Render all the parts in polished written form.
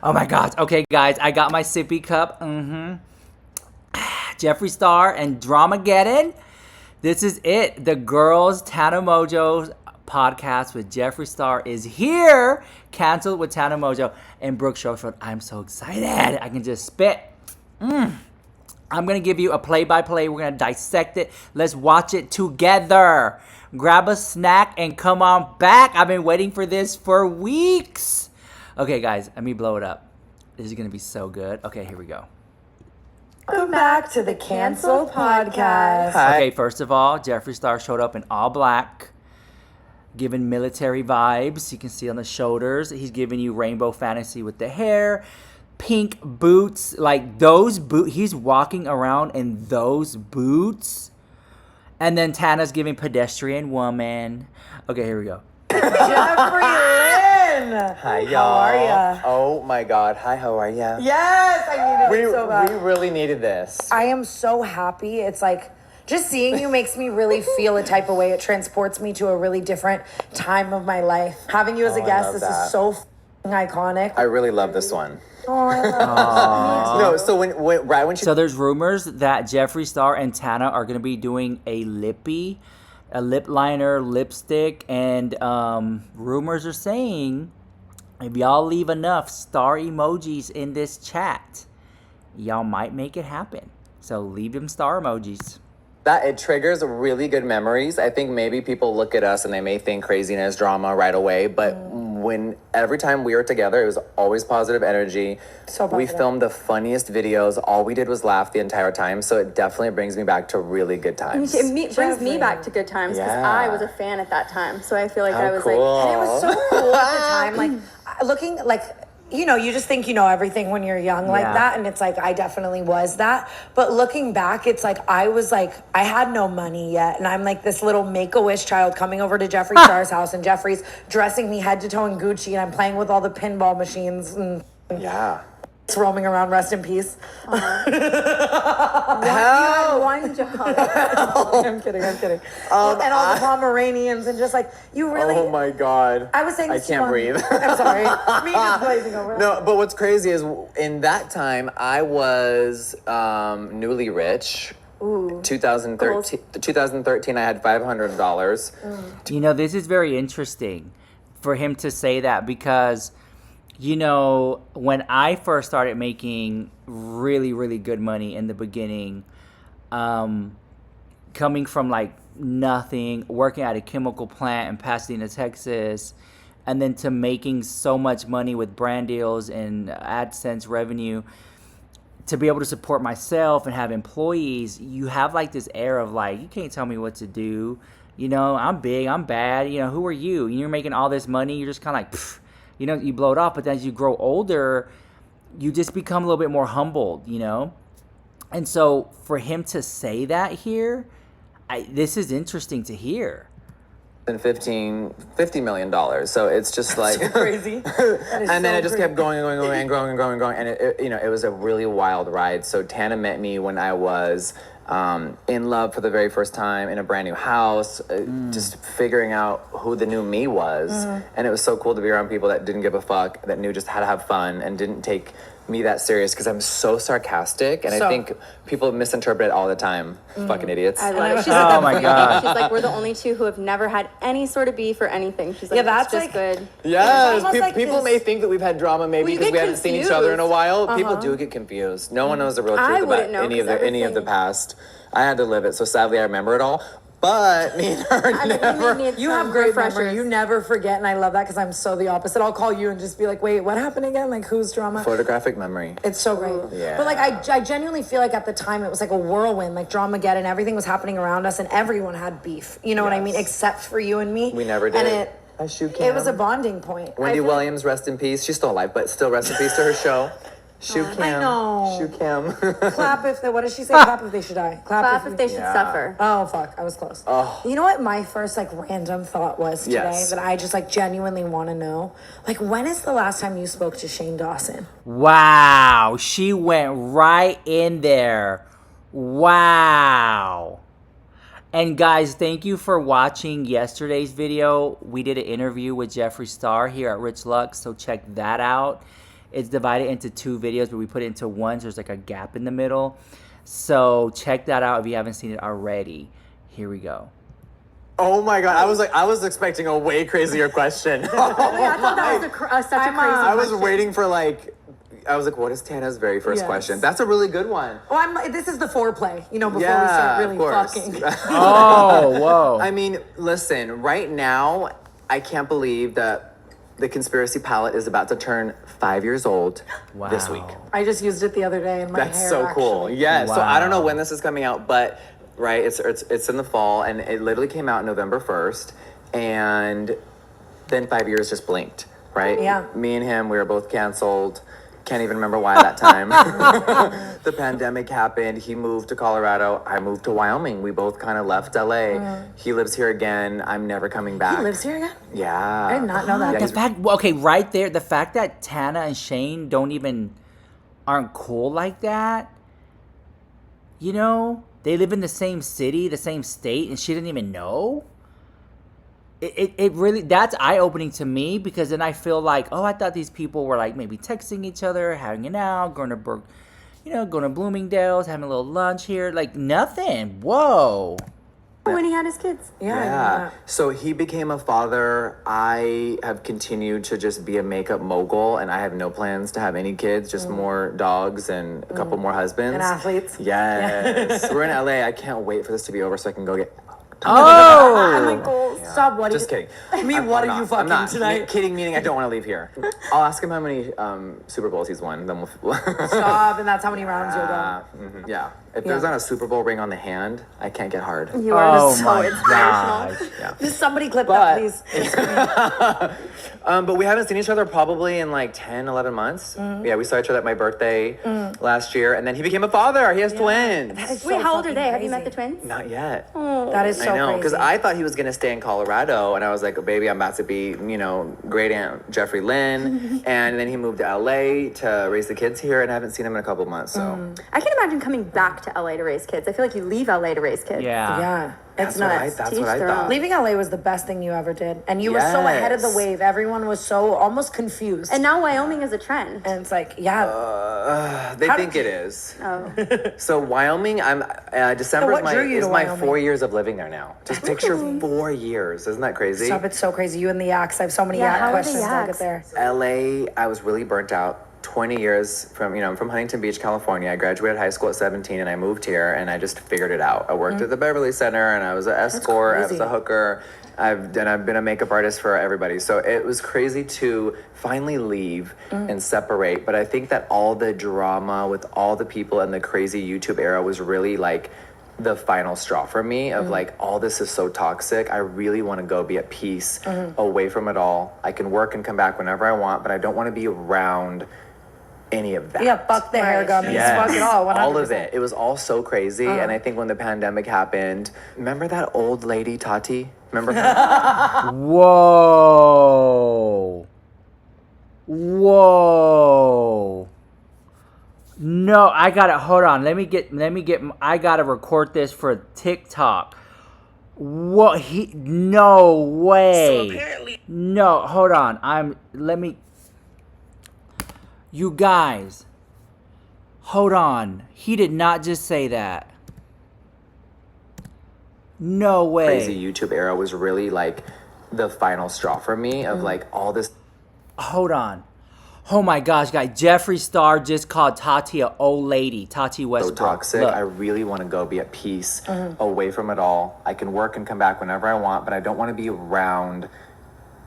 Oh my gosh. Okay, guys, I got my sippy cup. Jeffree Star and Dramageddon. This is it. The Girls Tana Mongeau podcast with Jeffree Star is here. Canceled with Tana Mongeau and Brooke Schofield. I'm so excited. I can just spit. I'm going to give you a play-by-play. We're going to dissect it. Let's watch it together. Grab a snack and come on back. I've been waiting for this for weeks. Okay, guys, let me blow it up. This is going to be so good. Okay, here we go. Welcome back to the Cancel Podcast. Okay, first of all, Jeffree Star showed up in all black, giving military vibes. You can see on the shoulders. He's giving you rainbow fantasy with the hair. Pink boots, like those boots. He's walking around in those boots. And then Tana's giving pedestrian woman. Okay, here we go. Jeffree Lynn. Hi, y'all. How are ya? Oh my God. Hi, how are ya? Yes, I needed it so bad. We really needed this. I am so happy. It's like, just seeing you makes me really feel a type of way. It transports me to a really different time of my life. Having you as a guest, this is so iconic. I really love this one. Oh, I love No, so when she So there's rumors that Jeffree Star and Tana are going to be doing a lip liner, lipstick, and rumors are saying if y'all leave enough star emojis in this chat, y'all might make it happen. So leave them star emojis. that it triggers really good memories. I think maybe people look at us and they may think craziness, drama right away, but every time we were together, it was always positive energy. So we positive. filmed the funniest videos. All we did was laugh the entire time. So it definitely brings me back to really good times. It brings me back to good times because Yeah. I was a fan at that time. So I feel like How I was cool. And it was so cool at the time. Like, looking, like, you know, you just think you know everything when you're young like Yeah. that. And it's like, I definitely was that. But looking back, it's like, I was like, I had no money yet. And I'm like this little Make-A-Wish child coming over to Jeffree Star's house. And Jeffree's dressing me head to toe in Gucci. And I'm playing with all the pinball machines. And Yeah. it's roaming around, rest in peace. You had one job. I'm kidding. And all the Pomeranians and just like, you really... Oh my God. I was saying I this to you can't on- breathe. I'm sorry. Me just glazing over. No, but what's crazy is in that time I was newly rich. Ooh. 2013 I had $500. You know, this is very interesting for him to say that because, you know, when I first started making really, really good money in the beginning, coming from like nothing, working at a chemical plant in Pasadena, Texas, and then to making so much money with brand deals and AdSense revenue, to be able to support myself and have employees, you have like this air of like, you can't tell me what to do. You know, I'm big, I'm bad. You know, who are you? You're making all this money. You're just kind of like, pfft. You know, you blow it off. But then as you grow older, you just become a little bit more humbled, you know? And so for him to say that here, this is interesting to hear. And $50 million. So it's just like Crazy. and then it just kept going and growing. And it, you know, it was a really wild ride. So Tana met me when I was in love for the very first time in a brand new house, just figuring out who the new me was. And it was so cool to be around people that didn't give a fuck, that knew just how to have fun and didn't take me that serious because I'm so sarcastic and I think people misinterpret it all the time. Fucking idiots. I love it. She's Oh like, my God. She's like, we're the only two who have never had any sort of beef or anything. She's like, Yeah, that's it's just like- good. Yes, almost like people this- may think that we've had drama maybe We because get we haven't seen each other in a confused. while. People do get confused. No one knows the real I truth about wouldn't know, any of 'cause the everything- past. I had to live it, so sadly I remember it all. But me and her never. You have great memory. You never forget, and I love that because I'm so the opposite. I'll call you and just be like, wait, what happened again? Like, who's drama? Photographic memory. It's so great. Yeah. But like, I genuinely feel like at the time it was like a whirlwind, like Dramageddon. Everything was happening around us and everyone had beef. You know what I mean? Yes. Except for you and me. We never did. And it was a bonding point. Wendy Williams, rest in peace. She's still alive, but still rest in peace to her show. Shoe Kim. I know. Shoe Kim. Clap if they, what does she say? Clap if they should die. Clap if they should Yeah. suffer. Oh, fuck. I was close. You know what my first, like, random thought was today Yes. that I just, like, genuinely want to know? Like, when is the last time you spoke to Shane Dawson? Wow. She went right in there. Wow. And guys, thank you for watching yesterday's video. We did an interview with Jeffree Star here at LUX, so check that out. It's divided into 2 videos, but we put it into one, so there's like a gap in the middle. So check that out if you haven't seen it already. Here we go. Oh my God! I was expecting a way crazier question. I thought that was such a crazy I was question. waiting for I was like, what is Tana's very first Yes. question? That's a really good one. Oh, this is the foreplay, before we Yeah, start of really course. fucking. Oh, whoa. I mean, listen, right now, I can't believe that the conspiracy palette is about to turn 5 years old this week. I just used it the other day in my That's hair. so cool. actually. Yeah. So I don't know Wow. when this is coming out, but right, it's in the fall, and it literally came out November 1st, and then 5 years just blinked. Right. Yeah. Me and him, we were both canceled. Can't even remember why that time. The pandemic happened. He moved to Colorado. I moved to Wyoming. We both kind of left LA. He lives here again. I'm never coming back. He lives here again? Yeah. I did not know that. Yeah, The he's- fact, okay, right there, the fact that Tana and Shane aren't cool like that, you know, they live in the same city, the same state, and she didn't even know. It really, that's eye-opening to me, because then I feel like, oh, I thought these people were like maybe texting each other, hanging out, going to Bloomingdale's, having a little lunch here, like nothing. Whoa. When he had his kids. Yeah. So he became a father. I have continued to just be a makeup mogul, and I have no plans to have any kids, just more dogs and a couple more husbands. And athletes. Yes. We're in LA. I can't wait for this to be over so I can go get. Oh. Stop, what Just kidding. are you I'm fucking not. tonight? Kidding, meaning I don't want to leave here. I'll ask him how many Super Bowls he's won. Then we'll. Stop, and that's how many rounds you'll go. Yeah. If there's not a Super Bowl ring on the hand, I can't get hard. You are Oh so my inspirational. gosh. Just somebody clip But- that, please. But we haven't seen each other probably in like 10, 11 months. Yeah, we saw each other at my birthday last year, and then he became a father. He has twins. Wait, how old are they? Have you met the twins? Not yet. That is so I know, because crazy. I thought he was gonna stay in Colorado, and I was like, baby, I'm about to be, great aunt Jeffree Lynn, and then he moved to LA to raise the kids here, and I haven't seen him in a couple months. So I can imagine coming back to LA to raise kids. I feel like you leave LA to raise kids. Yeah. Yeah. It's that's what I, nuts. that's Teach what I their thought. own. Leaving LA was the best thing you ever did. And you were so ahead of the Yes. wave. Everyone was so almost confused. And now Wyoming is a trend. And it's like, yeah. They How think did it is. Oh. So Wyoming, I'm December what drew you is to my Wyoming? 4 years of living there now. Just picture 4 years. Isn't that crazy? Stop, it's so crazy. You and the yaks. I have so many Yeah, yak how are the questions. I'll get yaks? there. LA, I was really burnt out. 20 years from, I'm from Huntington Beach, California. I graduated high school at 17 and I moved here and I just figured it out. I worked at the Beverly Center and I was an escort, I was crazy. a hooker. I've been a makeup artist for everybody. So it was crazy to finally leave and separate. But I think that all the drama with all the people in the crazy YouTube era was really like the final straw for me of like, all this is so toxic. I really want to go be at peace away from it all. I can work and come back whenever I want, but I don't want to be around any of that. Yeah, fuck the hair Right. gummies. Yes. Fuck it all. 100%. All of it. It was all so crazy. And I think when the pandemic happened, remember that old lady, Tati? Remember her? Whoa. Whoa. No, I gotta, hold on. I gotta record this for TikTok. What? No way. So apparently, No, hold on. You guys, hold on. He did not just say that. No way. Crazy YouTube era was really like the final straw for me of like all this. Hold on. Oh my gosh, guys. Jeffree Star just called Tati a old lady. Tati So Westbrook. toxic. Look. I really want to go be at peace away from it all. I can work and come back whenever I want, but I don't want to be around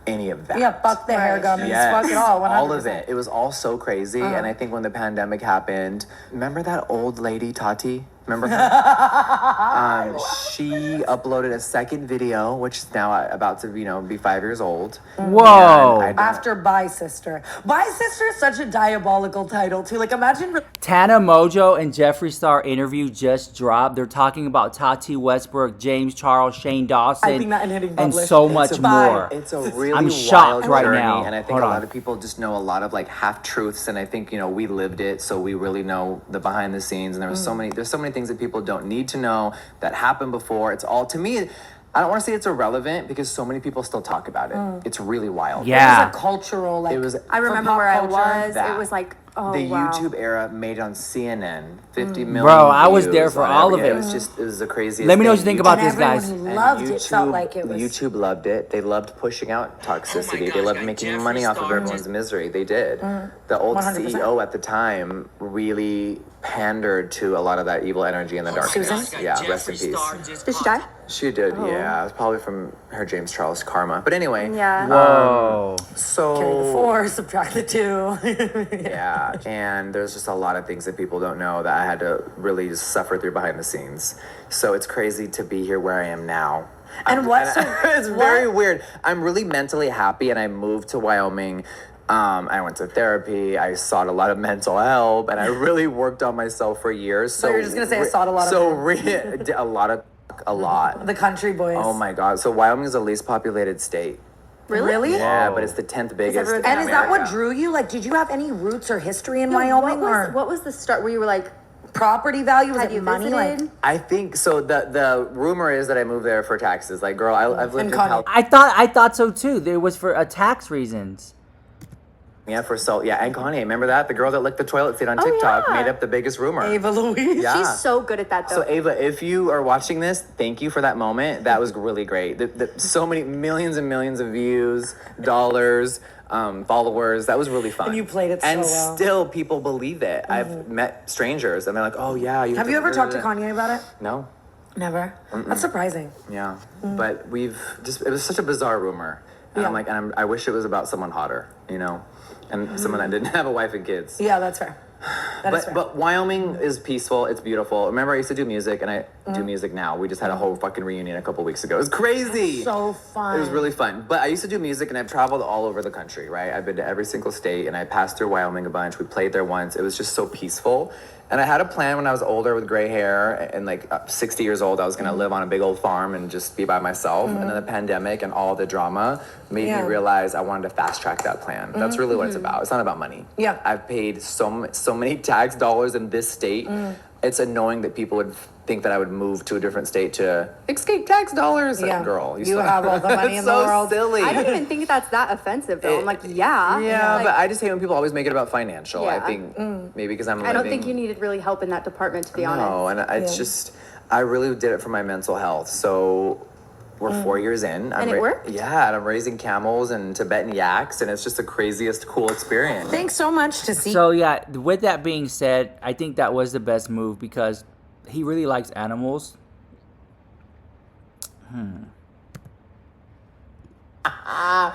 any of that. Yeah, fuck the hair gummies. Yes. Fuck it all. 100%. All of it. It was all so crazy. And I think when the pandemic happened, remember that old lady, Tati? Remember her? She uploaded a second video, which is now about to, be 5 years old. Whoa. And After Bye Sister. Bye Sister is such a diabolical title, too. Like, imagine. Tana Mongeau and Jeffree Star interview just dropped. They're talking about Tati Westbrook, James Charles, Shane Dawson, I think that and hitting and publish. so It's much a- more. It's a really I'm shocked wild right journey, now. and I think Hold a on. lot of people just know a lot of like half truths, and I think we lived it, so we really know the behind the scenes. And there's so many things that people don't need to know that happened before. It's all, to me, I don't want to say it's irrelevant because so many people still talk about it. It's really wild. Yeah. It was a cultural, like, It was. I for remember pop where I culture, was. that. It was like, oh, The wow. YouTube era made it on CNN, 50 million Bro, I was there views for on all every- of it. It was the craziest. Let me know what you thing. think about and this, everyone guys. who And loved it felt like it was. YouTube loved it. They loved pushing out toxicity. gosh, they loved got making Jeffree money off of Star everyone's misery. They did. The old 100%. CEO at the time really pandered to a lot of that evil energy in the darkness. Susan? Yeah, rest in peace. Did she die? She did, yeah. It was probably from her James Charles karma. But anyway, Yeah. Whoa. so Carry the 4, subtract the 2. yeah, and there's just a lot of things that people don't know that I had to really just suffer through behind the scenes. So it's crazy to be here where I am now. And what? So It's very weird. I'm really mentally happy, and I moved to Wyoming. I went to therapy. I sought a lot of mental help, and I really worked on myself for years. So you're just gonna say I sought a lot of a lot. The country boys. Oh my God! So Wyoming is the least populated state. Really? Yeah, Whoa. but it's the 10th biggest. everyone's in And is that what America. drew you? Like, did you have any roots or history in Yeah, Wyoming, or what was the start where you were like, property value? Was had it you money? visited? Like, I think so. The rumor is that I moved there for taxes. Like, girl, I've lived And in Kanye. California I thought so too. It was for tax reasons. for and Kanye. Remember that the girl that licked the toilet seat on TikTok yeah. made up the biggest rumor. Ava Louise. Yeah. she's so good at that though. So Ava, if you are watching this, thank you for that moment. That was really great. So many millions and millions of views, dollars, followers. That was really fun. And you played it so and well. still people believe it. I've met strangers and they're like, "Oh yeah." Have you ever talked to Kanye about it? No. Never. That's surprising. Yeah, but it was such a bizarre rumor. And Yeah. I'm like, I wish it was about someone hotter, and someone that didn't have a wife and kids. Yeah, that's fair. That is fair. But Wyoming is peaceful. It's beautiful. Remember, I used to do music, and I do music now. We just had a whole fucking reunion a couple weeks ago. It was crazy. So fun. It was really fun. But I used to do music, and I've traveled all over the country, right? I've been to every single state, and I passed through Wyoming a bunch. We played there once. It was just so peaceful. And I had a plan when I was older with gray hair and like 60 years old, I was gonna live on a big old farm and just be by myself. And then the pandemic and all the drama made Yeah. me realize I wanted to fast track that plan. That's really what it's about. It's not about money. Yeah. I've paid so many tax dollars in this state. It's annoying that people would think that I would move to a different state to escape tax dollars. Like, Yeah. girl, You have all the money in the so world. silly. I don't even think that's that offensive though. I'm like, yeah. Yeah, Like, but I just hate when people always make it about financial. I Yeah. think maybe because I'm I don't living- think you needed really help in that department to be No, honest. and it's just, I really did it for my mental health. So we're 4 years in. And it worked? Yeah, and I'm raising camels and Tibetan yaks, and it's just the craziest, cool experience. Thanks so much to see. So yeah, with that being said, I think that was the best move because he really likes animals.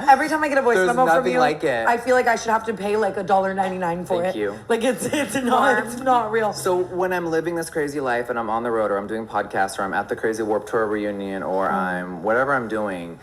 Every time I get a voice There's memo from nothing you, like it. I feel like I should have to pay like $1.99 for Thank it. you. Like it's not real. So when I'm living this crazy life and I'm on the road or I'm doing podcasts or I'm at the Crazy Warped Tour reunion or I'm whatever I'm doing,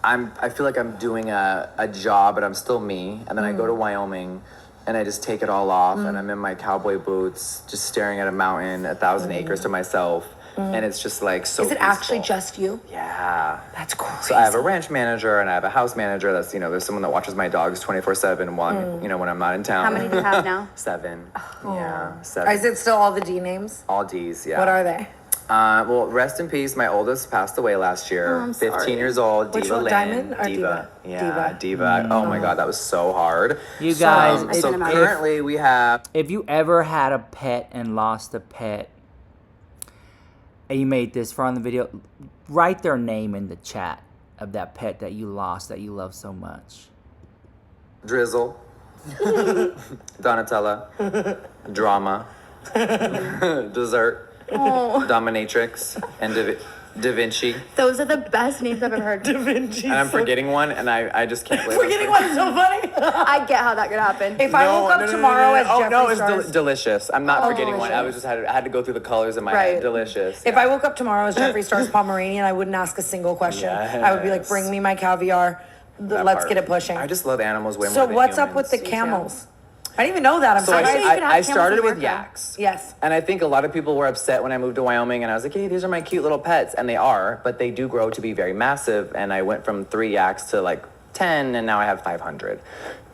I feel like I'm doing a job, but I'm still me. And then I go to Wyoming and I just take it all off and I'm in my cowboy boots, just staring at a mountain, 1,000 acres to myself. And it's just like so Is it actually peaceful. just you? Yeah. That's crazy. So I have a ranch manager and I have a house manager. That's there's someone that watches my dogs 24/7 while I'm, when I'm not in town. How many do you have now? 7. Yeah, 7. Is it still all the D names? All D's. Yeah. What are they? Well, rest in peace. My oldest passed away last year. I'm 15 sorry. years old. Which Diva one, Lynn. Diamond or Diva? Diva? Yeah, Diva. Oh my God, that was so hard. You guys, I So can imagine. currently we have. if you ever had a pet and lost a pet, and you made this far on the video, write their name in the chat of that pet that you lost that you love so much. Drizzle, Donatella, Drama, Dessert, Dominatrix, and Da Vinci. Those are the best names I've ever heard. Da Vinci. And I'm forgetting one, and I just can't believe Forgetting one's so funny. I get how that could happen. If I woke up tomorrow as Jeffree no, it's Star's, delicious. I'm not forgetting one. I was just I had to go through the colors in my Right. head. Delicious. if I woke up tomorrow as Jeffree Star's Pomeranian, I wouldn't ask a single question. I would be like, Yes. bring me my caviar. That Let's part. get it pushing. I just love animals way more So than what's up humans. with the camels? I didn't even know that. I'm So surprised. Actually, you could have I camels started in with America. yaks. Yes. And I think a lot of people were upset when I moved to Wyoming and I was like, hey, these are my cute little pets. And they are, but they do grow to be very massive. And I went from 3 yaks to like 10 and now I have 500.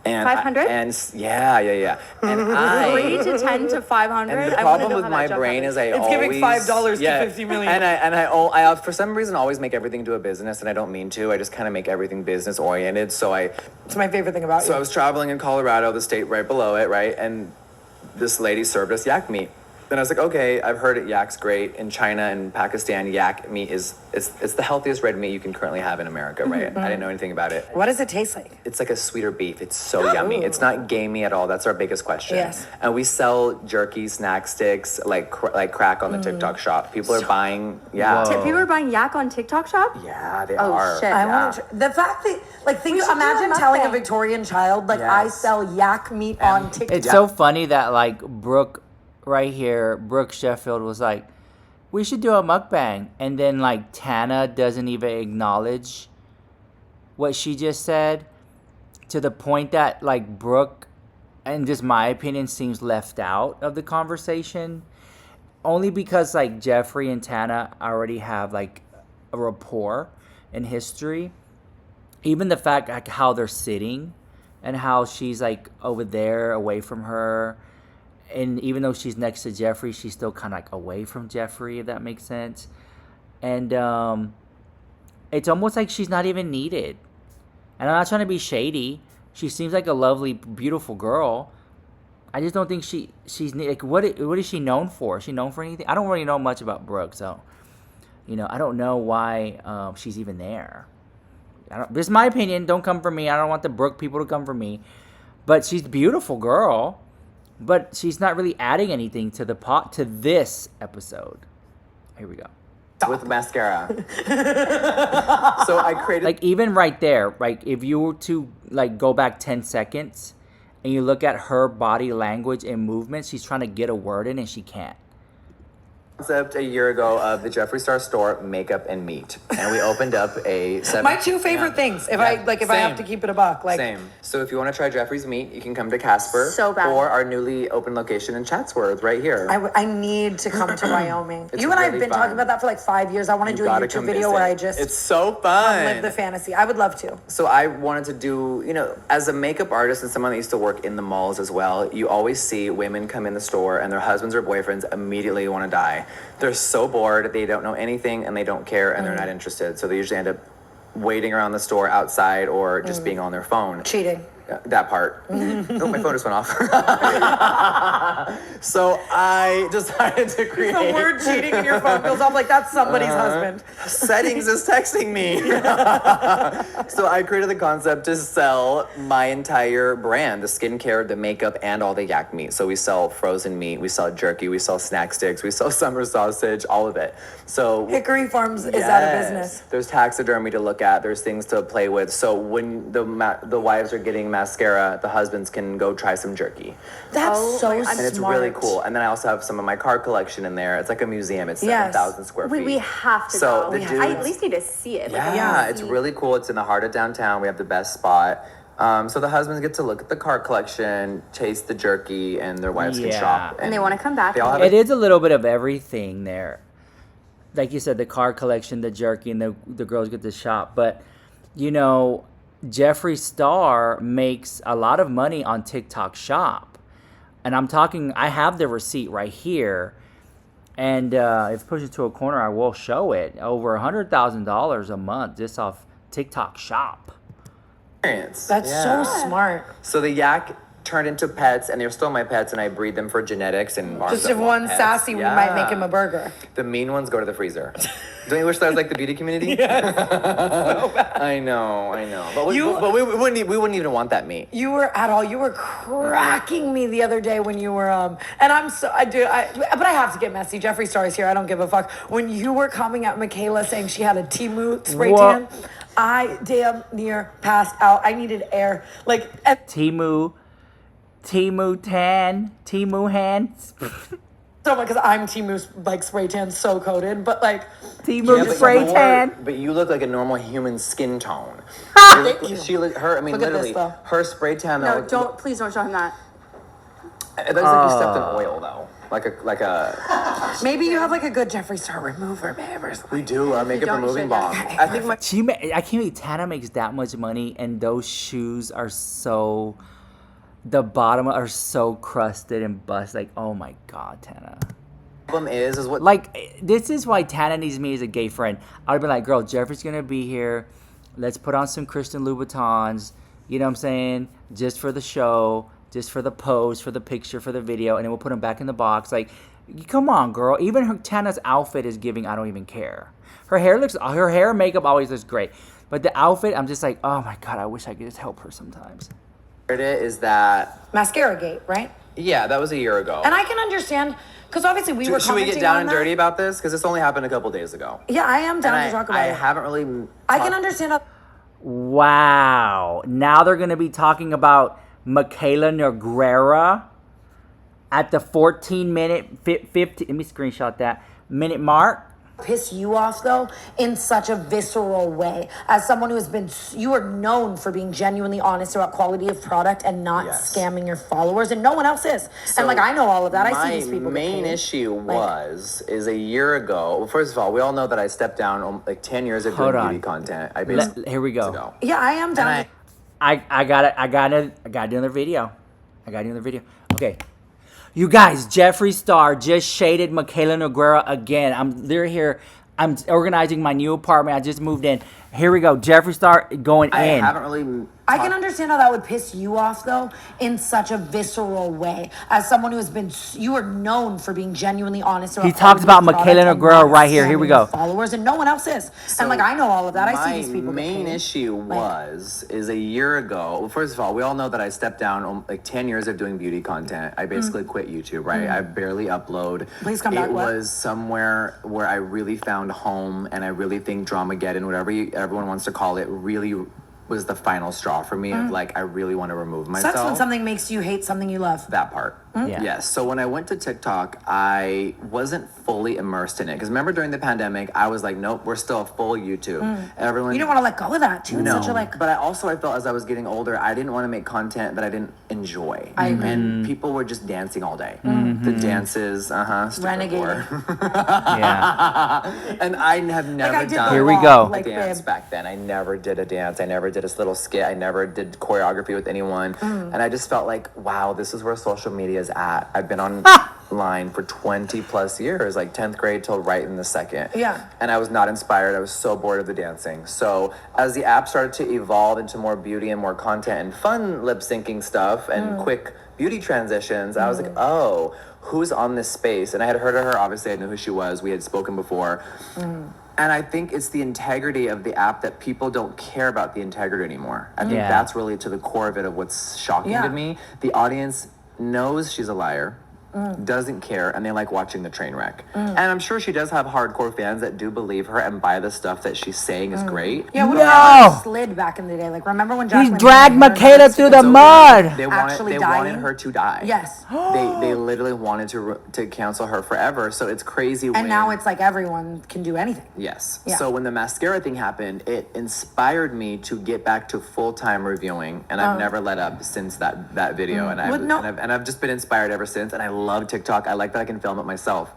And 500? Yeah. And I 3 to 10 to 500. And the I wanna problem know with how my that jump brain happens. is I It's always giving $5 to 50 million. And I for some reason always make everything to a business, and I don't mean to. I just kind of make everything business oriented. So It's my favorite thing about you. I was traveling in Colorado, the state right below it, right, and this lady served us yak meat. And I was like, okay, I've heard it, yak's great. In China and Pakistan, yak meat it's the healthiest red meat you can currently have in America, right? I didn't know anything about it. What does it taste like? It's like a sweeter beef. It's so yummy. It's not gamey at all. That's our biggest question. Yes. And we sell jerky, snack sticks, like crack on the TikTok shop. People are buying, Whoa. People are buying yak on TikTok shop? Yeah, they Oh, are. shit. I Yeah. want to. The fact that, like, think, should do a imagine telling a mukbang. Victorian child, like, I Yes. sell yak meat on TikTok. It's so funny that like Brooke right here, Brooke Sheffield was like, we should do a mukbang. And then like Tana doesn't even acknowledge what she just said, to the point that like Brooke, and just my opinion, seems left out of the conversation. Only because like Jeffree and Tana already have like a rapport in history. Even the fact like how they're sitting and how she's like over there away from her. And even though she's next to Jeffree, she's still kind of like away from Jeffree, if that makes sense. And it's almost like she's not even needed. And I'm not trying to be shady. She seems like a lovely, beautiful girl. I just don't think she's like, what is she known for? Is she known for anything? I don't really know much about Brooke, so I don't know why she's even there. This is my opinion. Don't come for me. I don't want the Brooke people to come for me. But she's a beautiful girl. But she's not really adding anything to the pot to this episode. Here we go. With mascara. So I created. Like even right there, like if you were to like go back 10 seconds and you look at her body language and movement, she's trying to get a word in and she can't. Concept a year ago of the Jeffree Star store, makeup and meat, and we opened up a My two favorite things. If I have to keep it a buck, like Same. So if you want to try Jeffree's meat, you can come to Casper. So bad. Or our newly open location in Chatsworth, right here. I need to come to Wyoming. It's You and I have really been fun. talking about that for like 5 years. I want to do a Gotta YouTube come video visit. where I just It's so fun. live the fantasy. I would love to. So I wanted to do, as a makeup artist and someone that used to work in the malls as well, you always see women come in the store and their husbands or boyfriends immediately want to die. They're so bored, they don't know anything and they don't care and they're not interested. So they usually end up waiting around the store outside or just being on their phone. Cheating. That part. Oh, my phone just went off. So I decided to create. The word cheating in your phone goes off like that's somebody's husband. Settings is texting me. So I created the concept to sell my entire brand, the skincare, the makeup, and all the yak meat. So we sell frozen meat, we sell jerky, we sell snack sticks, we sell summer sausage, all of it. So Hickory Farms is out of business. There's taxidermy to look at. There's things to play with. So when the wives are getting mascara, the husbands can go try some jerky. That's so my God. smart. And it's really cool. And then I also have some of my car collection in there. It's like a museum. It's Yes. 7,000 square feet. We have to So go. the I at dudes- least need to see it. Yeah, it's really cool. It's in the heart of downtown. We have the best spot. So the husbands get to look at the car collection, taste the jerky, and their wives can Yeah. shop. And they want to come back. They all have It is a little bit of everything there. Like you said, the car collection, the jerky, and the girls get to shop. But, Jeffree Star makes a lot of money on TikTok Shop. And I have the receipt right here. And if push it to a corner, I will show it. Over $100,000 a month just off TikTok Shop. experience. That's Yeah. so smart. So the yak turned into pets, and they're still my pets, and I breed them for genetics and arms Just that if want one pets. sassy, we might make him Yeah. a burger. The mean ones go to the freezer. Don't you wish that was like the beauty community? I know. But we wouldn't even want that meat. You were cracking me the other day when you were and but I have to get messy. Jeffree Star is here. I don't give a fuck. When you were coming at Michaela saying she had a Temu spray What? tan, I damn near passed out. I needed air. Like Temu hands. so much because I'm Temu's like spray tan so coated, but like Temu but spray tan. But you look like a normal human skin tone. Thank you. Look at this, literally, though. her spray tan. No, though, please don't show him that. It looks like you stepped in oil though. Like a. maybe you have like a good Jeffree Star remover, babe, or something. We do our makeup don't, removing should balm. not. I think my. I can't believe Tana makes that much money, and those shoes are so The bottom are so crusted and bust. Like, oh my God, Tana. Problem is what Like, this is why Tana needs me as a gay friend. I'd be like, girl, Jeffree's gonna be here. Let's put on some Christian Louboutins. You know what I'm saying? Just for the show, just for the pose, for the picture, for the video, and then we'll put them back in the box. Like, come on, girl. Even Tana's outfit is giving. I don't even care. Her hair and makeup always looks great, but the outfit, I'm just like, oh my God, I wish I could just help her sometimes. it is that Mascara gate, right? yeah, that was a year ago. And I can understand, because obviously we were Should we commenting get down on and that. dirty about this? Because this only happened a couple days ago. Yeah, I am down And to talk about I it. haven't really. I can understand how. Wow. Now they're going to be talking about Michaela Nogueira at the 14-minute, 15, let me screenshot that, minute mark. Piss you off though in such a visceral way, as someone who has been, you are known for being genuinely honest about quality of product and not Yes. scamming your followers, and no one else is. So and like, I know all of that. I see these people My get main paid. issue Like- is a year ago. Well, first of all, we all know that I stepped down like 10 years of doing Hold on. beauty content. I basically Here we go. ago. Yeah, I am down. And to- I gotta do another video. Okay. You guys, Jeffree Star just shaded Michaela Nogueira again. They're here. I'm organizing my new apartment. I just moved in. Here we go. Jeffree Star going I in. haven't really. I can understand how that would piss you off though in such a visceral way, as someone who has been, you are known for being genuinely honest about. He talks quality about of product Michaela and Nogueira not right here. Here we scamming go. your followers, and no one else is. And like, I know all of that. I see these people My get main paid. issue Like- is a year ago. Well, first of all, we all know that I stepped down like 10 years of doing beauty content. I basically quit YouTube, right? I barely upload. Please come back, It what? was somewhere where I really found home, and I really think Dramageddon, whatever everyone wants to call it, really was the final straw for me of like, I really want to remove myself. Sucks when something makes you hate something you love. That part. Yeah. Yes. So when I went to TikTok, I wasn't fully immersed in it. Because remember during the pandemic, I was like, nope, we're still a full YouTube. Everyone. You don't want to let go of that too. It's No. such a like. But I felt as I was getting older, I didn't want to make content that I didn't enjoy. I agree. And people were just dancing all day. The dances, Renegade. Yeah. And I have never I did done the Here we walk, go. a like, dance babe. back then. I never did a dance. I never did a little skit. I never did choreography with anyone. And I just felt like, wow, this is where social media is at. I've been online for 20 plus years, like 10th grade till right in the second. Yeah. And I was not inspired. I was so bored of the dancing. So as the app started to evolve into more beauty and more content and fun lip syncing stuff and quick beauty transitions, I was like, oh, who's on this space? And I had heard of her. Obviously, I knew who she was. We had spoken before. And I think it's the integrity of the app that people don't care about the integrity anymore. I think Yeah. that's really to the core of it, of what's shocking Yeah. to me. The audience knows she's a liar, doesn't care, and they like watching the train wreck. And I'm sure she does have hardcore fans that do believe her and buy the stuff that she's saying is great. Yeah, what No! about slid back in the day? Like, remember when He Jacqueline dragged Hair Michaela and through Jessica the Zoe- mud. They Actually wanted dying? her to die. Yes. They literally wanted to cancel her forever. So it's crazy. And now it's like everyone can do anything. Yes. Yeah. So when the mascara thing happened, it inspired me to get back to full-time reviewing, and I've never let up since that video. And Well, no- I've just been inspired ever since. And I love TikTok. I like that I can film it myself.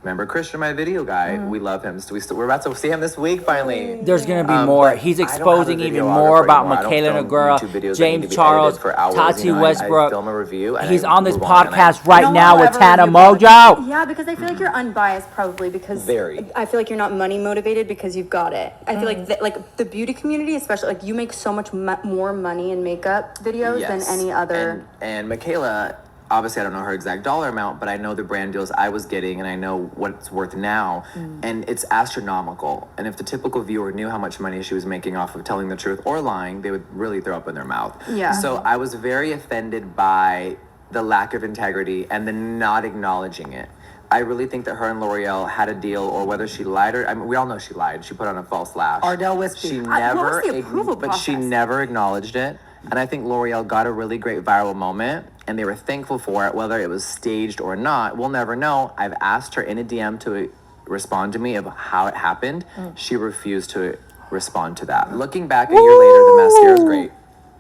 Remember Christian, my video guy? We love him. So we're about to see him this week finally. There's gonna be But more. He's I don't have a exposing even videographer more about anymore. I don't Michaela film Nogueira, YouTube videos that need to James be Charles, edited for hours. Tati You know, I Westbrook. film a review. And He's I on this move on, and I- podcast right No one now will with ever Tana review product. Mongeau. Yeah, because I feel like you're unbiased probably because Very. I feel like you're not money motivated because you've got it. I feel like the beauty community, especially like you make so much more money in makeup videos than any other. And Michaela, obviously I don't know her exact dollar amount, but I know the brand deals I was getting, and I know what it's worth now, and it's astronomical. And if the typical viewer knew how much money she was making off of telling the truth or lying, they would really throw up in their mouth. Yeah. So I was very offended by the lack of integrity and the not acknowledging it. I really think that her and L'Oreal had a deal, or whether she lied or, I mean, we all know she lied. She put on a false lash. Ardell Wispy. She What never, was the approval but she process? never acknowledged it. And I think L'Oreal got a really great viral moment, and they were thankful for it, whether it was staged or not. We'll never know. I've asked her in a DM to respond to me of how it happened. She refused to respond to that. Looking back a year later, the mascara is great.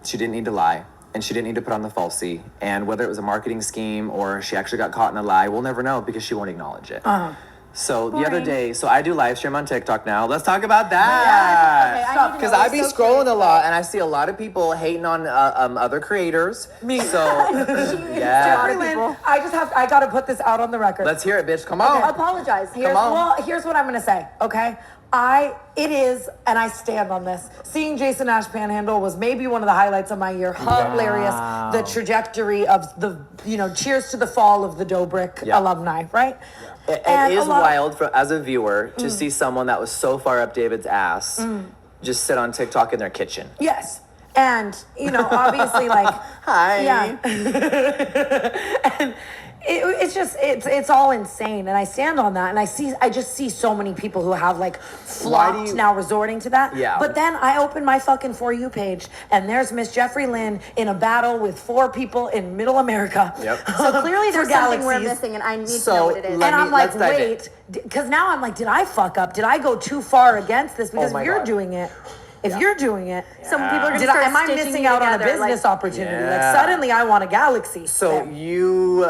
She didn't need to lie, and she didn't need to put on the falsie. And whether it was a marketing scheme or she actually got caught in a lie, we'll never know because she won't acknowledge it. So the other Boring. day, so I do live stream on TikTok now. Let's talk about that. Okay, I need to Because know. I I'm be so scrolling curious a lot, and I see a lot of people hating on other creators. Me. So Jeffree yeah, Lynn, I gotta put this out on the record. let's hear it, bitch. Come on. Apologize. Here's, on. well, here's what I'm gonna say, okay? It is, and I stand on this. Seeing Jason Nash panhandle was maybe one of the highlights of my year. Hilarious. Wow. The trajectory of the, cheers to the fall of the Dobrik Yeah. alumni, right? It And is a lot- wild for as a viewer to see someone that was so far up David's ass just sit on TikTok in their kitchen. Yes. And, obviously, like, Hi. yeah. And it's all insane. And I stand on that. And I just see so many people who have like flocked now resorting to that. Yeah. But then I open my fucking For You page and there's Miss Jeffree Lynn in a battle with 4 people in middle America. Yep. So clearly there's For something we're galaxies. missing, and I need to So know what it is. let And me- I'm like, let's dive in. wait, because now I'm like, did I fuck up? Did I go too far against this? Because my if you're God. doing it, you're doing it, Some people are gonna Did start am I stitching missing you out on a together, business like, opportunity? Yeah. Like suddenly I want a galaxy. So There. you,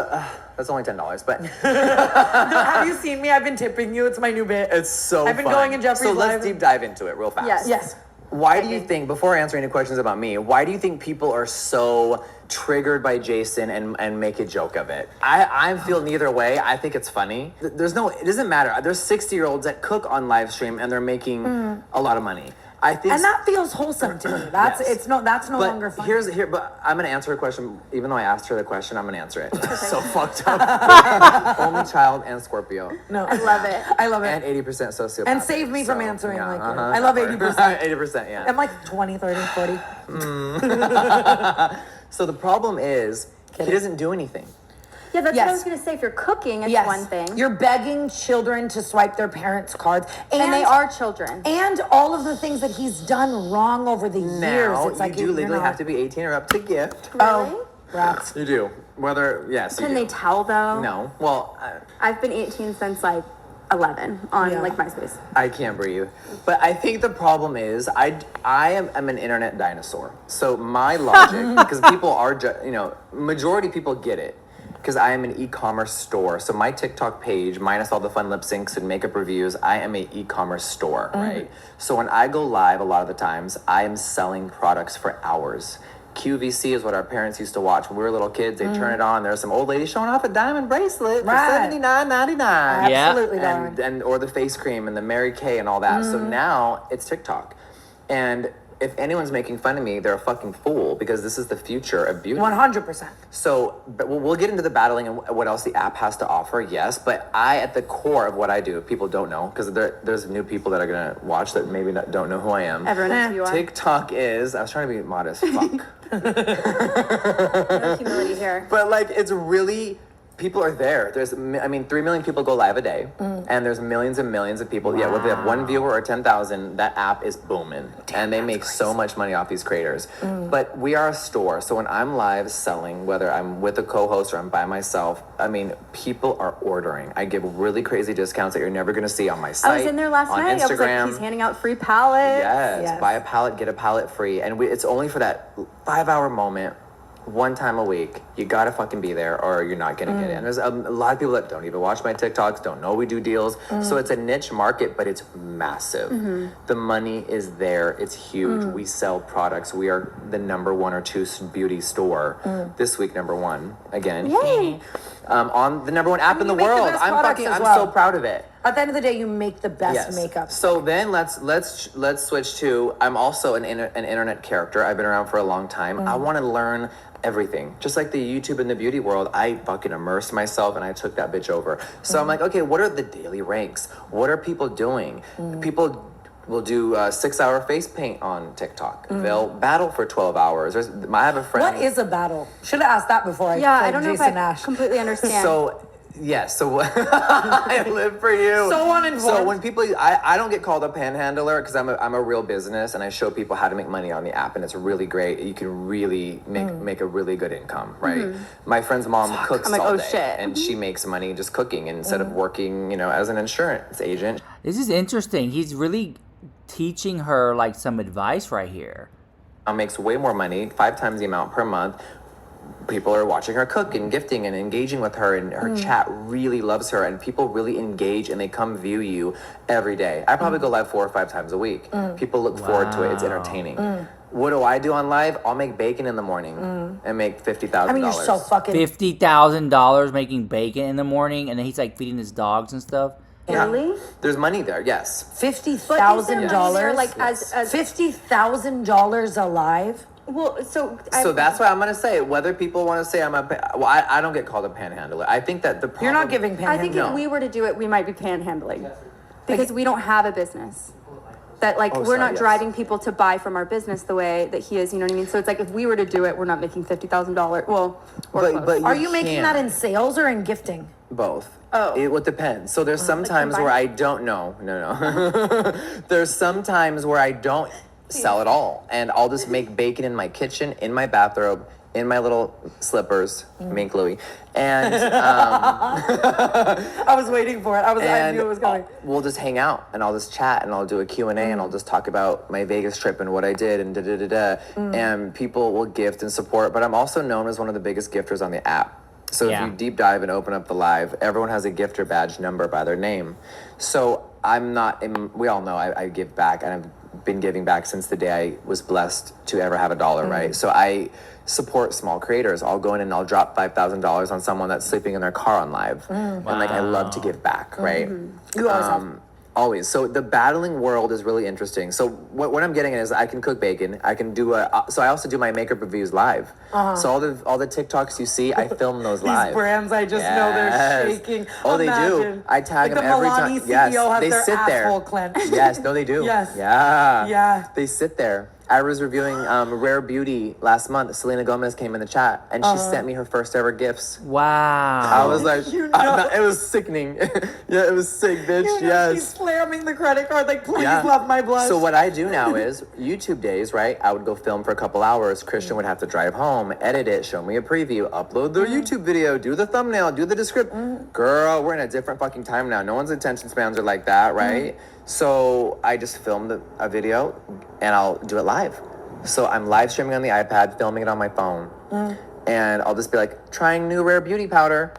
that's only $10, but Have you seen me? I've been tipping you. It's my new bit. it's so I've been fun. going in Jeffree's So let's live. deep dive into it real fast. Yes. Yes. Why do you think, before answering any questions about me, why do you think people are so triggered by Jason and make a joke of it? I feel neither way. I think it's funny. It doesn't matter. There's 60-year-olds that cook on live stream and they're making a lot of money. I think And that feels wholesome to me. That's Yes. that's no but longer funny. but I'm gonna answer a question. Even though I asked her the question, I'm gonna answer it. So fucked up. Only child and Scorpio. No, I love it. I love it. And 80% sociopath. And save me from answering yeah, like you. I love 80%. 80%, yeah. I'm like 20, 30, 40. So the problem is, he doesn't do anything. Yeah, that's what I Yes. was gonna say. If you're cooking, it's Yes. one thing. You're begging children to swipe their parents' cards. and they are children. And all of the things that he's done wrong over the years. Now, It's like you do you're legally not- have to be 18 or up to gift. Oh, rats. You do. Whether, yes, you Can do. they tell though? No. Well, I've been 18 since like 11 on Yeah. like MySpace. I can't breathe. But I think the problem is I am an internet dinosaur. So my logic, because people are, majority people get it. Because I am an e-commerce store. So my TikTok page, minus all the fun lip syncs and makeup reviews, I am an e-commerce store, right? So when I go live, a lot of the times, I am selling products for hours. QVC is what our parents used to watch when we were little kids. They turn it on. There's some old lady showing off a diamond bracelet for Right. $79.99. Yeah. Absolutely, darling. And or the face cream and the Mary Kay and all that. So now it's TikTok. And if anyone's making fun of me, they're a fucking fool because this is the future of beauty. 100%. So, but we'll get into the battling and what else the app has to offer, yes. But at the core of what I do, people don't know, because there's new people that are going to watch that maybe don't know who I am. Everyone knows who you are. TikTok is, I was trying to be modest, fuck. No humility here. But like, it's really, people are there. 3 million people go live a day, and there's millions and millions of people. Yeah, whether they have 1 viewer or 10,000, that app is booming, and they make so much money off these creators. But we are a store, so when I'm live selling, whether I'm with a co-host or I'm by myself, people are ordering. I give really crazy discounts that you're never gonna see on my site. I was in there last on night. I was like, Instagram. he's handing out free palettes. Yes, buy a palette, get a palette free. And it's only for that 5-hour moment, one time a week. You gotta fucking be there or you're not gonna get it. And there's a lot of people that don't even watch my TikToks, don't know we do deals. So it's a niche market, but it's massive. The money is there, it's huge. We sell products. We are the number 1 or 2 beauty store. This week, number 1, again. Yay. On the number 1 app in the you make the world. best products as I'm well. so proud of it. At the end of the day, you make the best makeup. So then let's switch to, I'm also an internet character. I've been around for a long time. I want to learn everything. Just like the YouTube and the beauty world, I fucking immersed myself and I took that bitch over. So I'm like, okay, what are the daily ranks? What are people doing? People will do 6-hour face paint on TikTok. They'll battle for 12 hours. I have a friend. What is a battle? Should have asked that before I Yeah, played I don't know Jason if I Nash. completely understand. So, yes, so I live for you. So uninformed. So when people, I don't get called a panhandler because I'm a real business and I show people how to make money on the app and it's really great. You can really make a really good income, right? My friend's mom cooks I'm like, all oh, day shit. and she makes money just cooking instead of working, as an insurance agent. This is interesting. He's really teaching her like some advice right here. Makes way more money, 5 times the amount per month. people are watching her cook and gifting and engaging with her, and her chat really loves her, and people really engage and they come view you every day. I probably go live 4 or 5 times a week. People look forward to it. It's entertaining. What do I do on live? I'll make bacon in the morning and make $50,000. I mean, you're so fucking. $50,000 making bacon in the morning, and then he's like feeding his dogs and stuff. Really? There's money there, yes. $50,000, like as $50,000 alive. well, so So that's why I'm gonna say, whether people want to say I don't get called a panhandler. I think that the problem, You're not giving I panhandling. think No. if we were to do it, we might be panhandling because we don't have a business. That like Oh, we're sorry, not yes. driving people to buy from our business the way that he is. You know what I mean? So it's like if we were to do it, we're not making $50,000. Well, or close. Are you making can. that in sales or in gifting? Both. Oh. It depends. So there's some times where combined? I don't know. No. There's some times where I don't sell at all. And I'll just make bacon in my kitchen, in my bathrobe, in my little slippers, mink Louie. And I was waiting for it. I knew it was coming. we'll just hang out and I'll just chat and I'll do a Q&A and I'll just talk about my Vegas trip and what I did and and people will gift and support. But I'm also known as one of the biggest gifters on the app. So Yeah. if you deep dive and open up the live, everyone has a gifter badge number by their name. So I'm not, we all know I give back, and I've been giving back since the day I was blessed to ever have a dollar, right? So I support small creators. I'll go in and I'll drop $5,000 on someone that's sleeping in their car on live. And like, I love to give back, right? You always have. Always. So the battling world is really interesting. So what I'm getting at is I can cook bacon. I can do so I also do my makeup reviews live. So all the TikToks you see, I film those live. These brands, I just know they're Yes. shaking. Oh, they do. Imagine. I tag like them every the time. Milani Yes, CEO has they their sit there. asshole clenched. Yes, no, they do. Yes. Yeah. Yeah. They sit there. I was reviewing Rare Beauty last month. Selena Gomez came in the chat, and she sent me her first ever gifts. Wow. I was like, You know. it was sickening. Yeah, it was sick, bitch. You know, Yes. she's slamming the credit card like, please Yeah. love my blush. So what I do now is YouTube days, right? I would go film for a couple hours. Christian would have to drive home, edit it, show me a preview, upload the YouTube video, do the thumbnail, do the description. Girl, we're in a different fucking time now. No one's attention spans are like that, right? So I just filmed a video and I'll do it live. So I'm live streaming on the iPad, filming it on my phone. And I'll just be like, trying new Rare Beauty powder.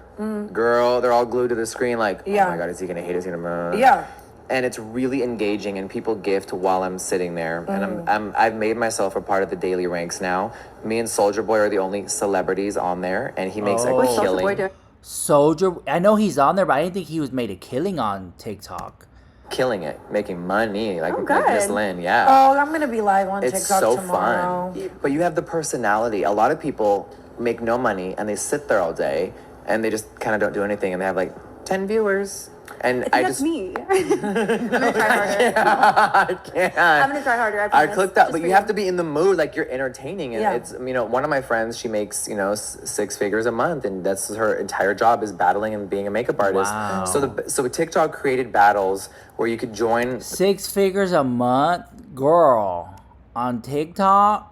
Girl, they're all glued to the screen like, Yeah. oh my God, is he gonna hate? Is he gonna... Yeah. And it's really engaging, and people gift while I'm sitting there. And I've made myself a part of the daily ranks now. Me and Soldier Boy are the only celebrities on there, and he makes Oh. a What's Soulja killing. Boy doing? Soldier, I know he's on there, but I didn't think he was made a killing on TikTok. Killing it, making money, like, Oh, like Miss good. Lynn, yeah. Oh, I'm going to be live on It's TikTok so tomorrow. fun. But you have the personality. A lot of people make no money, and they sit there all day, and they just kind of don't do anything, and they have like 10 viewers. And I think just... that's me. I'm gonna try harder. I can't. I'm gonna try harder. I promise. clicked that, Just but for you have to be in the mood, like you're entertaining. And Yeah. it's, one of my friends, she makes, 6 figures a month, and that's her entire job is battling and being a makeup artist. Wow. So TikTok created battles where you could join 6 figures a month, girl, on TikTok.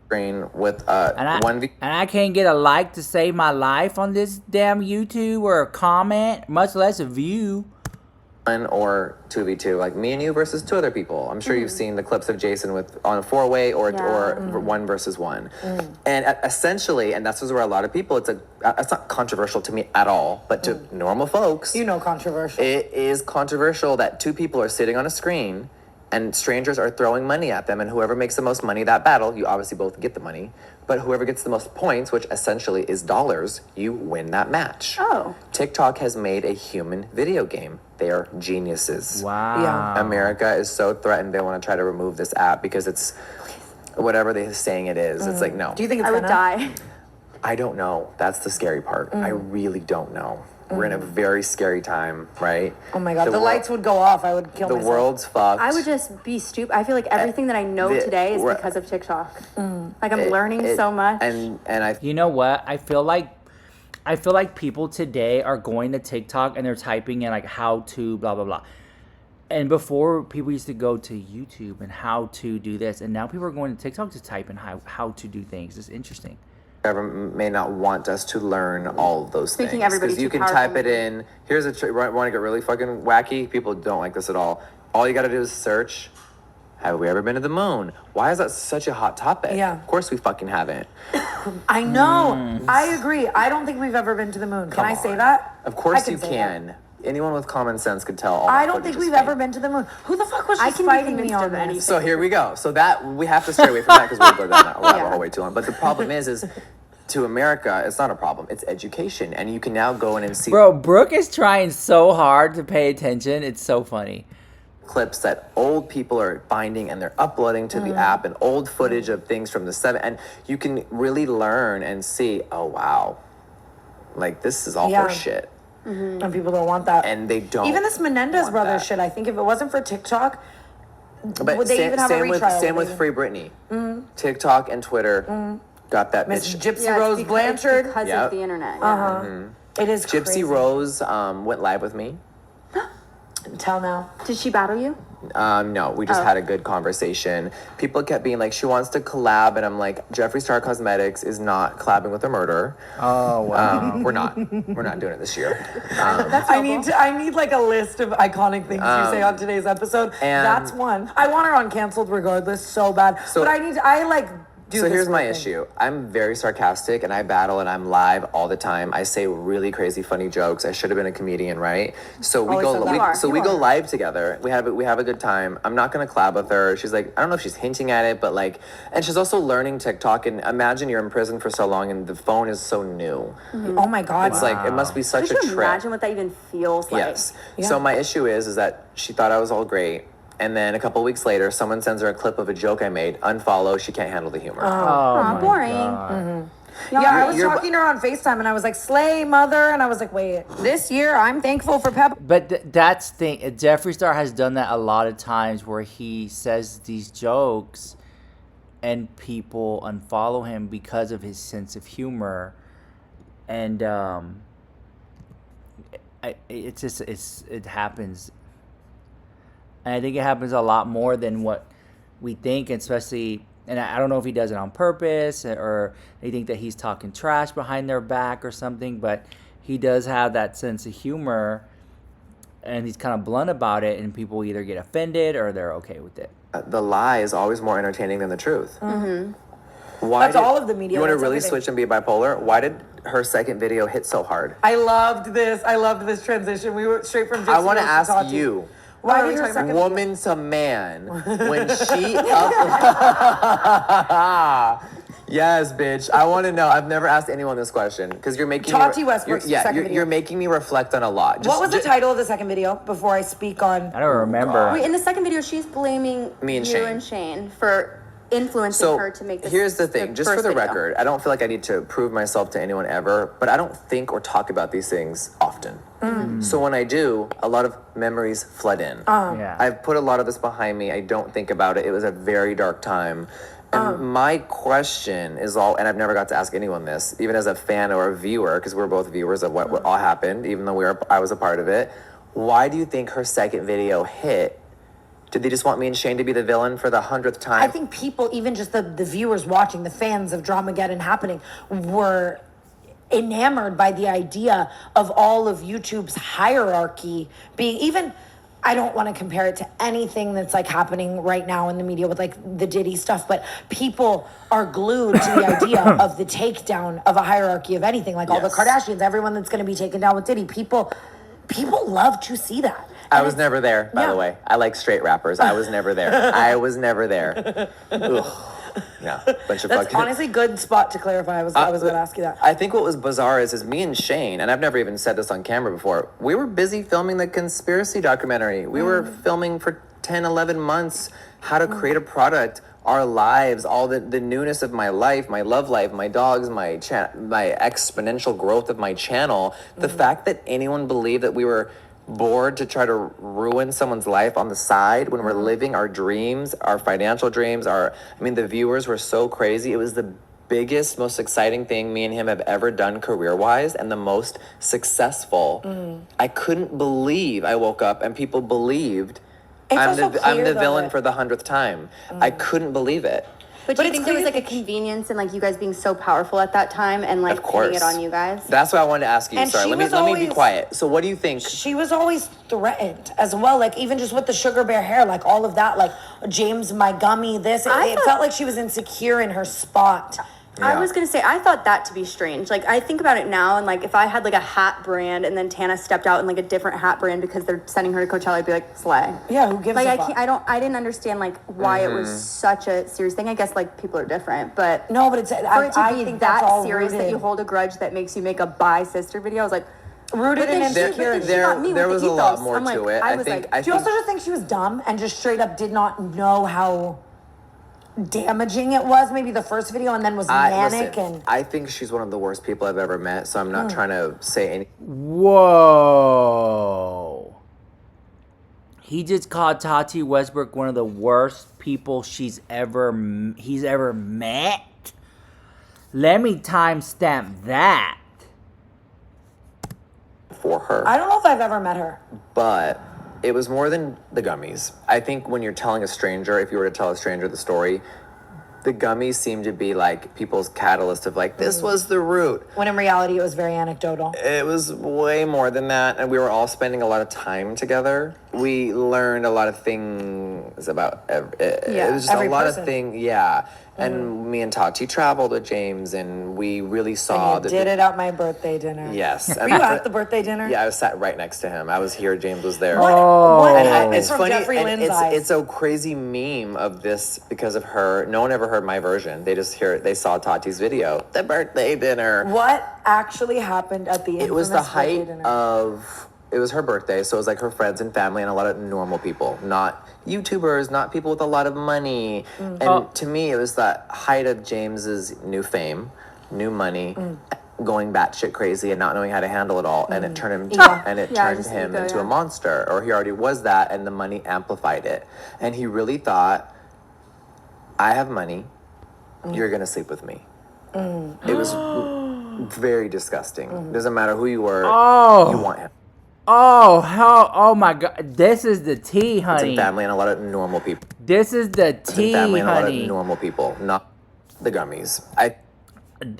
screen with And I can't get a like to save my life on this damn YouTube or a comment, much less a view. 1 or 2v2, like me and you versus 2 other people. I'm sure you've seen the clips of Jason on a 4-way or 1 versus 1. And essentially, and that's where a lot of people, it's not controversial to me at all, but to normal folks, You know, controversial. it is controversial that 2 people are sitting on a screen and strangers are throwing money at them, and whoever makes the most money that battle, you obviously both get the money, but whoever gets the most points, which essentially is dollars, you win that match. Oh. TikTok has made a human video game. They are geniuses. Wow. Yeah. America is so threatened they want to try to remove this app because it's whatever they're saying it is. It's like, no. Do you think it's I would gonna? die. I don't know. That's the scary part. I really don't know. We're in a very scary time, right? Oh my God, the wor- lights would go off. I would kill The myself. world's fucked. I would just be stupid. I feel like everything that I know today is we're- because of TikTok. Like I'm It- learning it- so much. And I You know what? I feel like people today are going to TikTok and they're typing in like how to blah blah blah. And before, people used to go to YouTube and how to do this, and now people are going to TikTok to type in how to do things. It's interesting. government may not want us to learn all of those Making things. everybody you too can type powerful. it in. Here's a trick. Want to get really fucking wacky? People don't like this at all. All you got to do is search Have we ever been to the moon? Why is that such a hot topic? Yeah. Of course we fucking haven't. I know. I agree. I don't think we've ever been to the moon. Can I say that? Of course I you say can. that. Anyone with common sense could tell all I that don't footage think is we've fake. ever been to the moon. Who the fuck was I just can be fighting me convinced on of this? anything. So here we go. So that we have to stay away from that because we'll go down that rabbit hole way too long. But the problem is to America, it's not a problem. It's education, and you can now go in and see Bro, Brooke is trying so hard to pay attention. It's so funny. clips that old people are finding and they're uploading to the app, and old footage of things from the and you can really learn and see. Oh wow, like this is all Yeah. horse shit, And people don't want that. and they don't. Even this Menendez want brothers that. shit, I think if it wasn't for TikTok, But would they even have a same with retrial? same Would with they Free Britney. TikTok and Twitter got that Miss bitch. Gypsy Yeah, Rose it's Blanchard. because Yep. of the internet. It is Gypsy crazy. Rose went live with me. Tell now. Did she battle you? No, we just had a good conversation. People kept being like, she wants to collab, and I'm like, Jeffree Star Cosmetics is not collabing with a murderer. Oh, wow. We're not doing it this year. I need like a list of iconic things you say on today's episode. and- That's one. I want her on canceled regardless, so bad. So- but I like do So this here's my thing. issue. I'm very sarcastic, and I battle, and I'm live all the time. I say really crazy, funny jokes. I should have been a comedian, right? So we Always go, said that. we You go are. live together. We have a good time. I'm not gonna collab with her. She's like, I don't know if she's hinting at it, but like, and she's also learning TikTok. And imagine you're in prison for so long, and the phone is so new. Oh my god. It's like it must be such Could a you trip. imagine what that even feels like? Yes. So my issue is that she thought I was all great. And then a couple weeks later, someone sends her a clip of a joke I made. Unfollow. She can't handle the humor. Oh, Aw, my boring. God. Yeah, I was you're- talking to her on FaceTime and I was like, slay mother. And I was like, wait, this year I'm thankful for Pep. But that's thing. Jeffree Star has done that a lot of times where he says these jokes, and people unfollow him because of his sense of humor, and it happens, and I think it happens a lot more than what we think, especially. And I don't know if he does it on purpose or they think that he's talking trash behind their back or something, but he does have that sense of humor, and he's kind of blunt about it, and people either get offended or they're okay with it. The lie is always more entertaining than the truth. Mm-hmm. Why That's all of the media, You want to that's really everything. switch and be bipolar? Why did her second video hit so hard? I loved this. I loved this transition. We were straight from Gypsy I want to Rose ask Tati. you, Why are we did her talking second woman to man, when she Yes, bitch. I want to know. I've never asked anyone this question because you're making Tati Westbrook's second video. you're making me reflect on a lot. What was the title of the second video before I speak on? I don't remember. Wait, in the second video, she's blaming Me and you Shane. and Shane for influencing So her to make this. here's the thing, just for first the video. record, I don't feel like I need to prove myself to anyone ever, but I don't think or talk about these things often. So when I do, a lot of memories flood in. Yeah. I've put a lot of this behind me. I don't think about it. It was a very dark time. And my question is all, and I've never got to ask anyone this, even as a fan or a viewer, because we're both viewers of what all happened, even though I was a part of it. Why do you think her second video hit? Did they just want me and Shane to be the villain for the 100th time? I think people, even just the viewers watching, the fans of Dramageddon happening, were enamored by the idea of all of YouTube's hierarchy being even. I don't want to compare it to anything that's like happening right now in the media with like the Diddy stuff, but people are glued to the idea of the takedown of a hierarchy of anything, like all the Yes. Kardashians, everyone that's going to be taken down with Diddy. People love to see that. I And was it's- never there, by yeah. the way. I like straight rappers. I was never there. I was never there. Ugh. No, bunch of That's fucking. honestly good spot to clarify. I was going to ask you that. I think what was bizarre is me and Shane, and I've never even said this on camera before, we were busy filming the conspiracy documentary. We were filming for 10, 11 months how to create a product, our lives, all the newness of my life, my love life, my dogs, my exponential growth of my channel. The fact that anyone believed that we were bored to try to ruin someone's life on the side when we're living our dreams, our financial dreams, the viewers were so crazy. It was the biggest, most exciting thing me and him have ever done career-wise, and the most successful. I couldn't believe I woke up and people believed It's I'm also the clear, villain though, for the 100th time. I couldn't believe it. But do you it's think there was like a crazy. convenience in like you guys being so powerful at that time and like Of course. pinning it on you guys? That's what I wanted to ask you. And Sorry, she let me was be always- quiet. So what do you think? She was always threatened as well, like even just with the sugar bear hair, like all of that, like James, my gummy, this. It felt like she was insecure in her spot. I was gonna say, I thought that to be strange. Like, I think about it now, and like, if I had like a hat brand, and then Tana stepped out in like a different hat brand because they're sending her to Coachella, I'd be like, slay. Yeah, who gives Like, a fuck? I didn't understand like why it was such a serious thing. I guess like people are different, but No, but it's for I, it to I be think that's that all serious that rooted. you hold a grudge that makes you make a bi sister video, I was like, Rooted in then she- insecurity. she got me There with was the a lot ethos. more I'm like, to it. I I was think. like, I Do you think. also just think she was dumb and just straight up did not know how damaging it was? Maybe the first video, and then was manic Listen, and. I think she's one of the worst people I've ever met. So I'm not trying to say anything. Whoa. He just called Tati Westbrook one of the worst people he's ever met. Let me timestamp that. For her. I don't know if I've ever met her. But it was more than the gummies. I think when you're telling a stranger, if you were to tell a stranger the story, the gummies seem to be like people's catalyst of like, this was the root. When in reality, it was very anecdotal. It was way more than that, and we were all spending a lot of time together. We learned a lot of things about it was just every a lot person. of things, yeah. And me and Tati traveled with James, and we really saw And you did it at my birthday dinner. Yes. Were you at the birthday dinner? Yeah, I was sat right next to him. I was here. James was there. What And happened it's from funny, Jeffree and Lynn's eyes? it's a crazy meme of this because of her. No one ever heard my version. They just they saw Tati's video, the birthday dinner. What actually happened at the It was the infamous birthday height dinner? of, it was her birthday, so it was like her friends and family and a lot of normal people, not YouTubers, not people with a lot of money. And to me, it was the height of James's new fame, new money, going batshit crazy and not knowing how to handle it all, and it turned him turned just him ego, into yeah. a monster, or he already was that, and the money amplified it. And he really thought, I have money, you're gonna sleep with me. It was very disgusting. Doesn't matter who you were, you want him. Oh, hell. Oh, my God. This is the tea, It's honey. in family and a lot of normal people. This is the It's in tea, family and a lot of honey. normal people, not the gummies.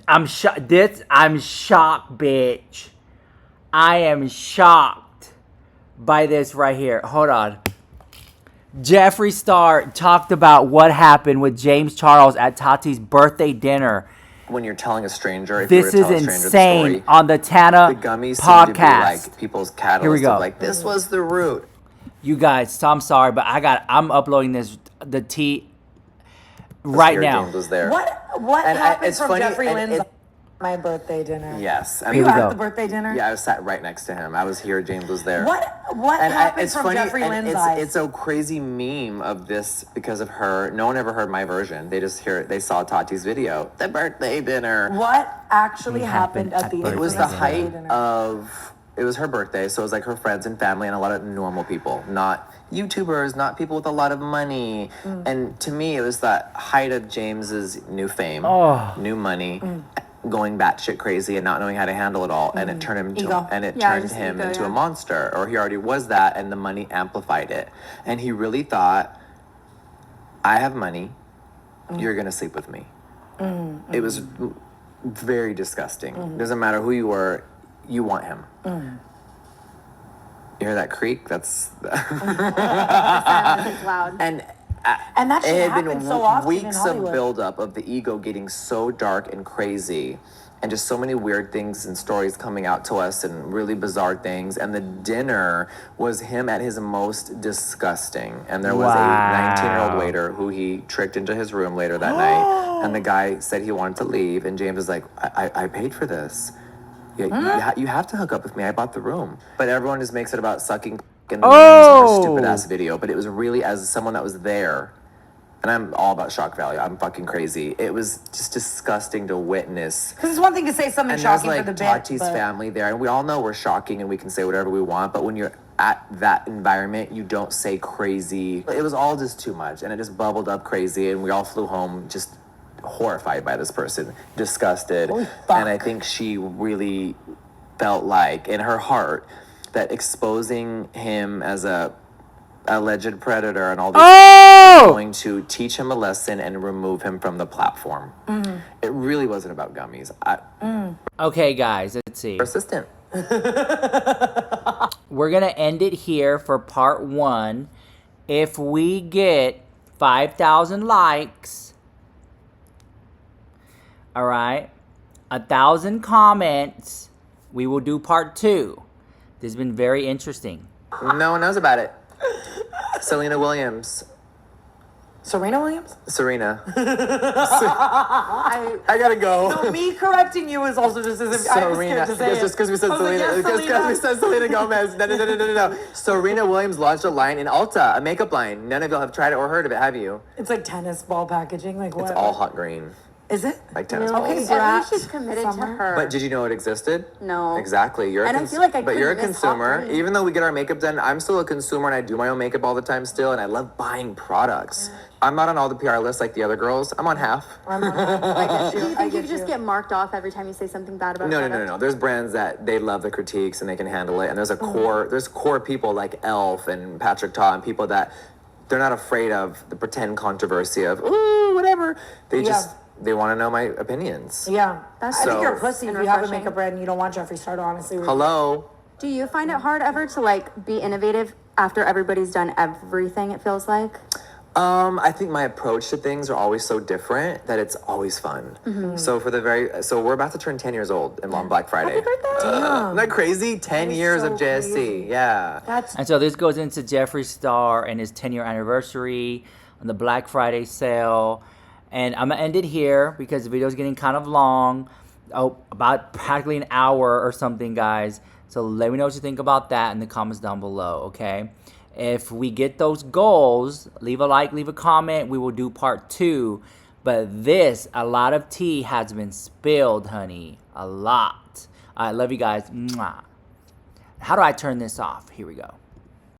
I'm shocked. I'm shocked, bitch. I am shocked by this right here. Hold on. Jeffree Star talked about what happened with James Charles at Tati's birthday dinner. When you're telling a stranger, if you were This to is tell a stranger the insane story, on the Tana the gummies podcast. seem to be like people's catalyst Here we go. of like, this was the root. You guys, so I'm sorry, but I'm uploading the tea right Here, now. James was there. What And happened it's from funny, Jeffree and Lynn's it- my birthday dinner? Yes. Were you we at go. the birthday dinner? Yeah, I was sat right next to him. I was here. James was there. What And happened it's from funny, Jeffree and Lynn's eyes? it's a crazy meme of this because of her. No one ever heard my version. They just they saw Tati's video, the birthday dinner. What actually happened at the It was the infamous birthday height dinner? of, it was her birthday, so it was like her friends and family and a lot of normal people, not YouTubers, not people with a lot of money. And to me, it was the height of James's new fame, new money, going batshit crazy and not knowing how to handle it all, and it turned him Ego. turned just him ego, into yeah. a monster, or he already was that, and the money amplified it. And he really thought, I have money, you're gonna sleep with me. It was very disgusting. Doesn't matter who you were, you want him. You hear that creak? That's It's loud. and that shit it had happens been so often in weeks of Hollywood. buildup of the ego getting so dark and crazy, and just so many weird things and stories coming out to us, and really bizarre things. And the dinner was him at his most disgusting. And there was a 19-year-old waiter who he tricked into his room later that night, and the guy said he wanted to leave, and James was like, I paid for this. Yeah, you have to hook up with me. I bought the room. But everyone just makes it about sucking in the memes in her stupid ass video. But it was really, as someone that was there, and I'm all about shock value. I'm fucking crazy. It was just disgusting to witness. Because it's one thing to say something And there's shocking like for the bit, Tati's but family there, and we all know we're shocking and we can say whatever we want. But when you're at that environment, you don't say crazy. It was all just too much, and it just bubbled up crazy, and we all flew home just horrified by this person, disgusted. Holy fuck. And I think she really felt like in her heart that exposing him as a alleged predator and all these Oh! going to teach him a lesson and remove him from the platform. It really wasn't about gummies. Okay, guys, let's see. Persistent. We're going to end it here for part 1. If we get 5,000 likes, all right, 1,000 comments, we will do part 2. This has been very interesting. No one knows about it. Serena Williams. Serena Williams? Serena. I gotta go. No, me correcting you is also just as if I'm Serena. scared to say Just because we said I was like, Selena. yes, Just because we Selena. said Selena Gomez. No. Serena Williams launched a line in Ulta, a makeup line. None of y'all have tried it or heard of it, have you? It's like tennis ball packaging. Like what? It's all hot green. Is it? Like tennis No, balls. Okay, at Brat, least she's committed to summer. her. But did you know it existed? No. Exactly. You're And I feel like I but you're a couldn't miss hot consumer. green. Even though we get our makeup done, I'm still a consumer and I do my own makeup all the time still, and I love buying products. I'm not on all the PR lists like the other girls. I'm on half. I get Do you. you I think you get just you. get marked off every time you say something bad about a No. product? There's brands that they love the critiques and they can handle it. And there's there's core people like Elf and Patrick Ta and people that they're not afraid of the pretend controversy of, ooh, whatever. They just, they want to know my opinions. Yeah. That's I think so- you're a pussy if and you have a refreshing. makeup brand and you don't want Jeffree Star to honestly. Hello? Do you find it hard ever to like be innovative after everybody's done everything, it feels like? I think my approach to things are always so different that it's always fun. So so we're about to turn 10 years old on Black Friday. Happy birthday! Isn't that crazy? 10 is years so of JSC. crazy. Yeah. That's And so this goes into Jeffree Star and his 10-year anniversary on the Black Friday sale. And I'm going to end it here because the video is getting kind of long. Oh, about practically an hour or something, guys. So let me know what you think about that in the comments down below, okay? If we get those goals, leave a like, leave a comment. We will do part 2. But a lot of tea has been spilled, honey. A lot. I love you guys. Mwah. How do I turn this off? Here we go.